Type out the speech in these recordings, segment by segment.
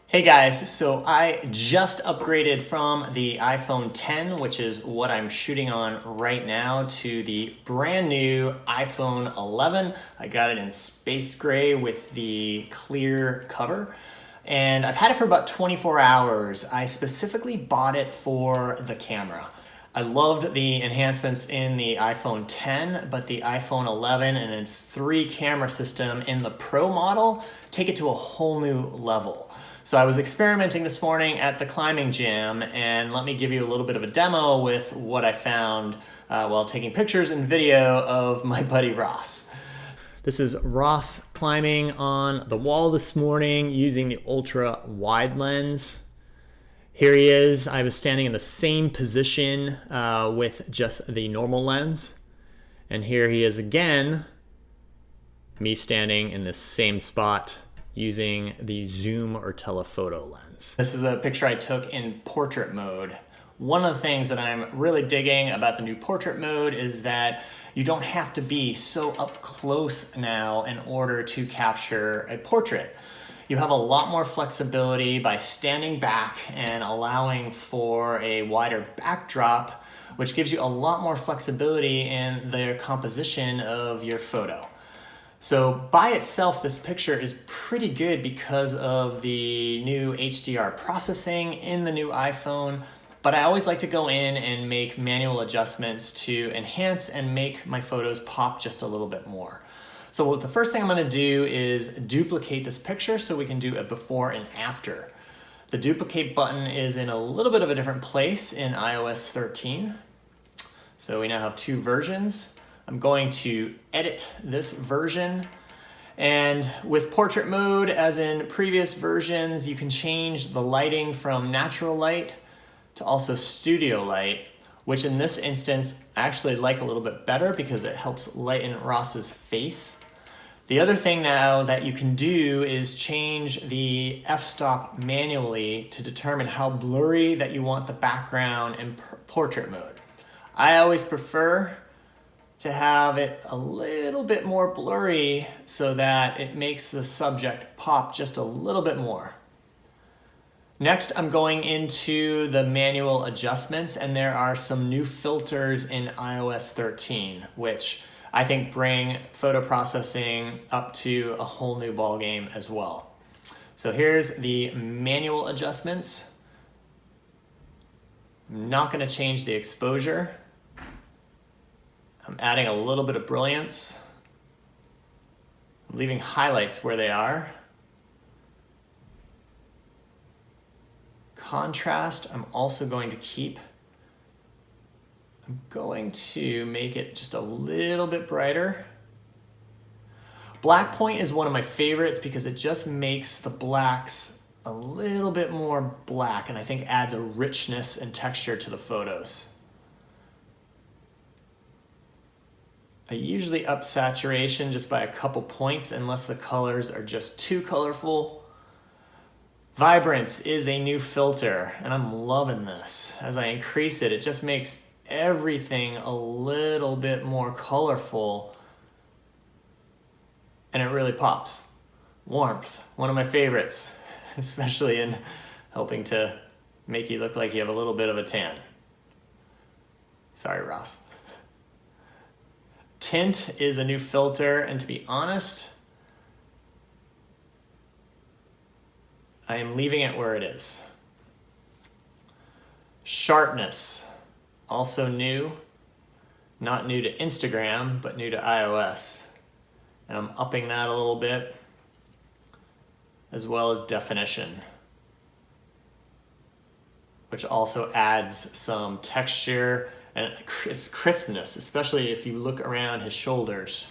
Hey guys, so I just upgraded from the iPhone 10, which is what I'm shooting on right now, to the brand new iPhone 11. I got it in space gray with the clear cover, and I've had it for about 24 hours. I specifically bought it for the camera. I loved the enhancements in the iPhone 10, but the iPhone 11 and its 3 camera system in the Pro model take it to a whole new level. So I was experimenting this morning at the climbing gym, and let me give you a little bit of a demo with what I found while taking pictures and video of my buddy Ross. This is Ross climbing on the wall this morning using the ultra-wide lens. Here he is. I was standing in the same position with just the normal lens. And here he is again, me standing in the same spot using the zoom or telephoto lens. This is a picture I took in portrait mode. One of the things that I'm really digging about the new portrait mode is that you don't have to be so up close now in order to capture a portrait. You have a lot more flexibility by standing back and allowing for a wider backdrop, which gives you a lot more flexibility in the composition of your photo. So by itself, this picture is pretty good because of the new HDR processing in the new iPhone, but I always like to go in and make manual adjustments to enhance and make my photos pop just a little bit more. So the first thing I'm going to do is duplicate this picture so we can do a before and after. The duplicate button is in a little bit of a different place in iOS 13. So we now have 2 versions. I'm going to edit this version, and with portrait mode, as in previous versions, you can change the lighting from natural light to also studio light, which in this instance I actually like a little bit better because it helps lighten Ross's face. The other thing now that you can do is change the f-stop manually to determine how blurry that you want the background in portrait mode. I always prefer to have it a little bit more blurry so that it makes the subject pop just a little bit more. Next, I'm going into the manual adjustments, and there are some new filters in iOS 13, which I think bring photo processing up to a whole new ballgame as well. So here's the manual adjustments. I'm not going to change the exposure. I'm adding a little bit of brilliance. I'm leaving highlights where they are. Contrast, I'm also going to keep. I'm going to make it just a little bit brighter. Black point is one of my favorites because it just makes the blacks a little bit more black, and I think adds a richness and texture to the photos. I usually up saturation just by a couple points unless the colors are just too colorful. Vibrance is a new filter, and I'm loving this. As I increase it, it just makes everything a little bit more colorful, and it really pops. Warmth, one of my favorites, especially in helping to make you look like you have a little bit of a tan. Sorry, Ross. Tint is a new filter, and to be honest, I am leaving it where it is. Sharpness, also new. Not new to Instagram, but new to iOS. And I'm upping that a little bit, as well as definition, which also adds some texture and crispness, especially if you look around his shoulders.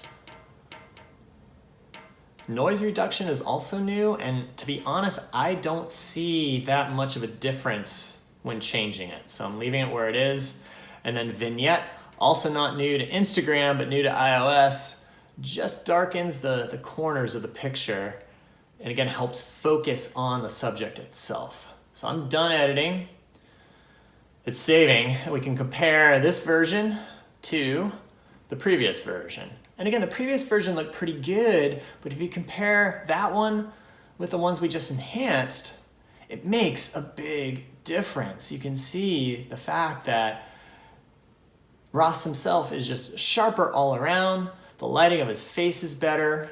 Noise reduction is also new, and to be honest, I don't see that much of a difference when changing it. So I'm leaving it where it is. And then vignette, also not new to Instagram, but new to iOS, just darkens the corners of the picture, and again helps focus on the subject itself. So I'm done editing. It's saving. We can compare this version to the previous version. And again, the previous version looked pretty good, but if you compare that one with the ones we just enhanced, it makes a big difference. You can see the fact that Ross himself is just sharper all around. The lighting of his face is better.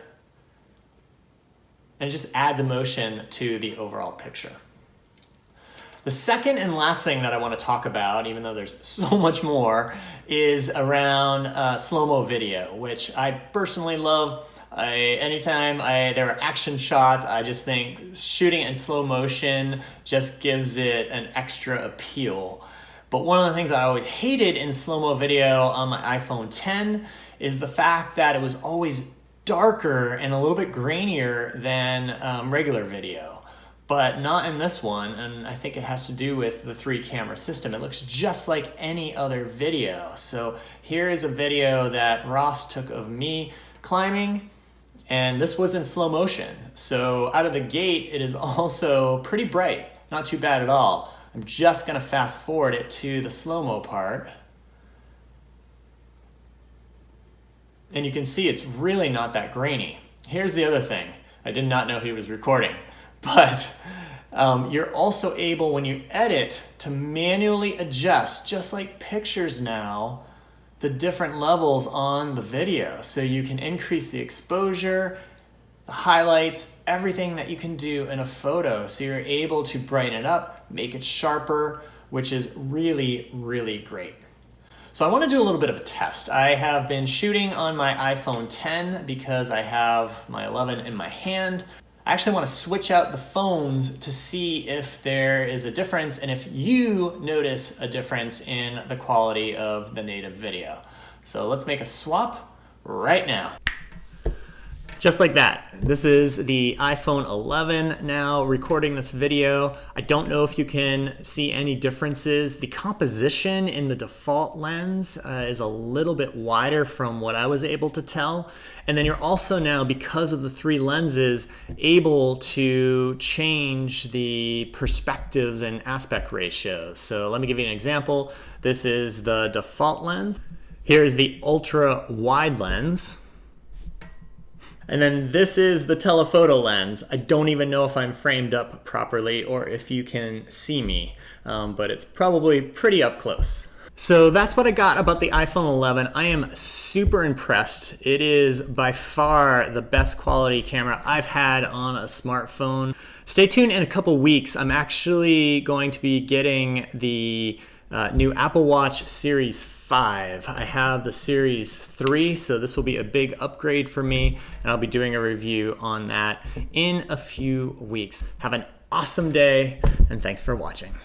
And it just adds emotion to the overall picture. The second and last thing that I want to talk about, even though there's so much more, is around slow-mo video, which I personally love. Anytime there are action shots, I just think shooting in slow motion just gives it an extra appeal. But one of the things I always hated in slow-mo video on my iPhone 10 is the fact that it was always darker and a little bit grainier than regular video. But not in this one, and I think it has to do with the 3-camera system. It looks just like any other video. So here is a video that Ross took of me climbing, and this was in slow motion. So out of the gate, it is also pretty bright, not too bad at all. I'm just gonna fast forward it to the slow-mo part. And you can see it's really not that grainy. Here's the other thing. I did not know he was recording. But you're also able, when you edit, to manually adjust, just like pictures now, the different levels on the video. So you can increase the exposure, the highlights, everything that you can do in a photo. So you're able to brighten it up, make it sharper, which is really, really great. So I want to do a little bit of a test. I have been shooting on my iPhone 10 because I have my 11 in my hand. I actually want to switch out the phones to see if there is a difference and if you notice a difference in the quality of the native video. So let's make a swap right now. Just like that. This is the iPhone 11 now recording this video. I don't know if you can see any differences. The composition in the default lens is a little bit wider from what I was able to tell. And then you're also now, because of the 3 lenses, able to change the perspectives and aspect ratios. So let me give you an example. This is the default lens. Here's the ultra wide lens. And then this is the telephoto lens. I don't even know if I'm framed up properly or if you can see me, but it's probably pretty up close. So that's what I got about the iPhone 11. I am super impressed. It is by far the best quality camera I've had on a smartphone. Stay tuned in a couple weeks. I'm actually going to be getting the new Apple Watch Series 5. I have the Series 3, so this will be a big upgrade for me, and I'll be doing a review on that in a few weeks. Have an awesome day, and thanks for watching.